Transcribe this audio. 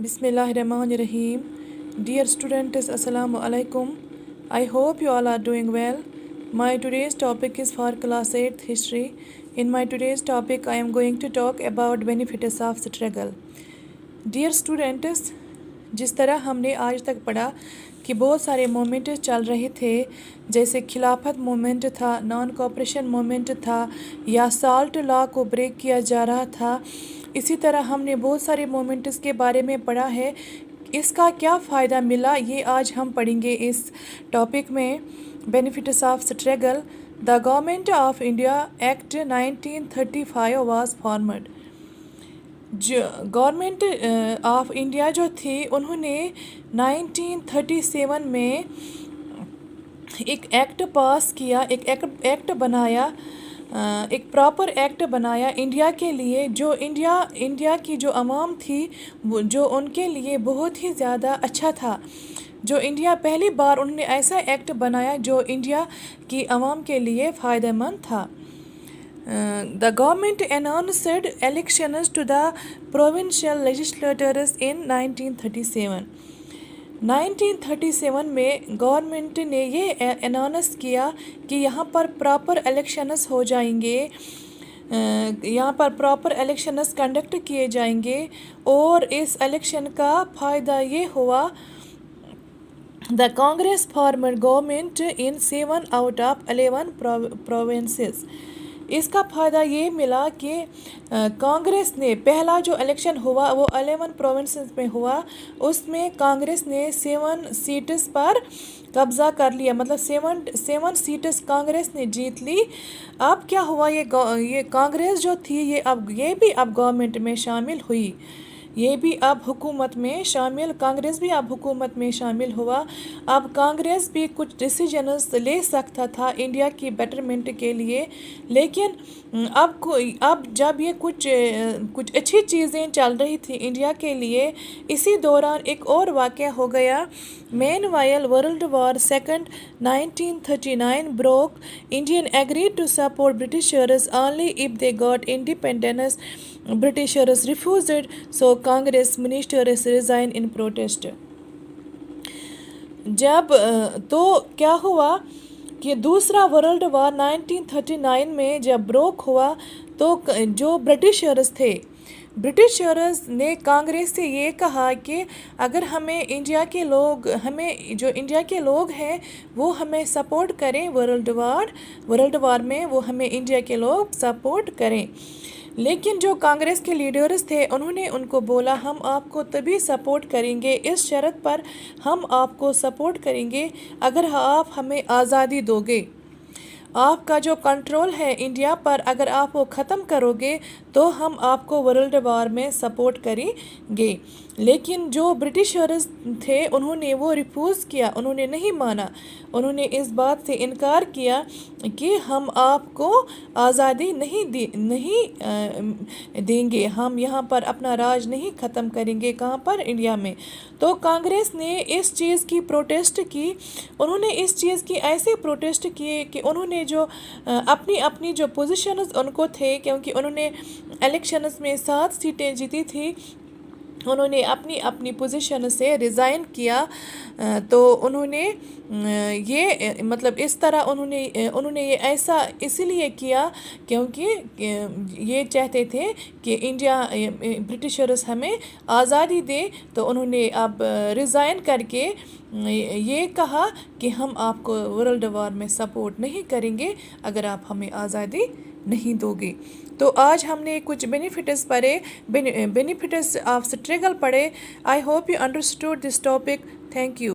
Bismillahirrahmanirrahim. Dear students, Assalamu alaikum. I hope you all are doing well. My today's topic is for class 8th history. In my today's topic, I am going to talk about benefits of struggle. Dear students, जिस तरह हमने आज तक पढ़ा कि बहुत सारे moment चल रहे थे, जैसे खिलाफत मोमेंट था, नॉन कोऑपरेशन मोमेंट था, या साल्ट लॉ को ब्रेक किया जा रहा था, इसी तरह हमने बहुत सारे मोमेंट्स के बारे में पढ़ा है। इसका क्या फ़ायदा मिला, ये आज हम पढ़ेंगे इस टॉपिक में। Benefits of struggle. The government of India act 1935 was formed. जो गवर्नमेंट ऑफ इंडिया जो थी, उन्होंने 1937 में एक एक्ट पास किया, एक एक्ट बनाया, एक प्रॉपर एक्ट बनाया इंडिया के लिए, जो इंडिया की जो आवाम थी वो जो उनके लिए बहुत ही ज़्यादा अच्छा था। जो इंडिया पहली बार उन्होंने ऐसा एक्ट बनाया जो इंडिया की आवाम के लिए फ़ायदेमंद था। The government announced elections to the provincial legislatures in 1937. 1937 में गवर्नमेंट ने ये अनाउंस किया कि यहाँ पर प्रॉपर इलेक्शंस हो जाएंगे, यहाँ पर प्रॉपर इलेक्शंस कंडक्ट किए जाएंगे, और इस इलेक्शन का फ़ायदा ये हुआ, the Congress formed government in 7 out of 11 provinces। इसका फ़ायदा ये मिला कि कांग्रेस ने पहला जो इलेक्शन हुआ वो 11 प्रोविंसेस में हुआ, उसमें कांग्रेस ने 7 सीट्स पर कब्ज़ा कर लिया, मतलब 7 सीट्स कांग्रेस ने जीत ली। अब क्या हुआ, ये कांग्रेस जो थी ये भी अब गवर्नमेंट में शामिल हुई, ये भी अब हुकूमत में शामिल, कांग्रेस भी अब हुकूमत में शामिल हुआ। अब कांग्रेस भी कुछ डिसीजंस ले सकता था इंडिया की बेटरमेंट के लिए, लेकिन अब जब ये कुछ अच्छी चीज़ें चल रही थी इंडिया के लिए, इसी दौरान एक और वाक़या हो गया। Meanwhile, World War II 1939 broke. Indian agreed to support Britishers only if they got independence. Britishers refused, so Congress ministers resigned in protest. तो क्या हुआ कि दूसरा वर्ल्ड वार 1939 में जब ब्रोक हुआ, तो जो ब्रिटिशर्स थे, ब्रिटिशर्स ने कांग्रेस से ये कहा कि अगर हमें इंडिया के लोग हैं वो हमें सपोर्ट करें, वर्ल्ड वार में वो हमें इंडिया के लोग सपोर्ट करें। लेकिन जो कांग्रेस के लीडर्स थे, उन्होंने उनको बोला हम आपको तभी सपोर्ट करेंगे, इस शर्त पर हम आपको सपोर्ट करेंगे अगर आप हमें आज़ादी दोगे। आपका जो कंट्रोल है इंडिया पर अगर आप वो ख़त्म करोगे तो हम आपको वर्ल्ड वार में सपोर्ट करेंगे। लेकिन जो ब्रिटिशर्स थे उन्होंने वो रिफ्यूज़ किया, उन्होंने नहीं माना, उन्होंने इस बात से इनकार किया कि हम आपको आज़ादी नहीं देंगे, हम यहाँ पर अपना राज नहीं ख़त्म करेंगे। कहाँ पर? इंडिया में। तो कांग्रेस ने इस चीज़ की प्रोटेस्ट की, उन्होंने इस चीज़ की ऐसे प्रोटेस्ट किए कि उन्होंने जो अपनी जो पोजीशंस उनको थे, क्योंकि उन्होंने इलेक्शंस में 7 सीटें जीती थी, उन्होंने अपनी पोजीशन से रिज़ाइन किया। तो उन्होंने ये मतलब इस तरह उन्होंने ये ऐसा इसलिए किया क्योंकि ये चाहते थे कि ब्रिटिशर्स हमें आज़ादी दे। तो उन्होंने अब रिज़ाइन करके ये कहा कि हम आपको वर्ल्ड वार में सपोर्ट नहीं करेंगे अगर आप हमें आज़ादी नहीं दोगे। तो आज हमने कुछ बेनिफिट्स पढ़े, बेनिफिट्स ऑफ स्ट्रगल पढ़े। I hope you understood this topic. Thank you.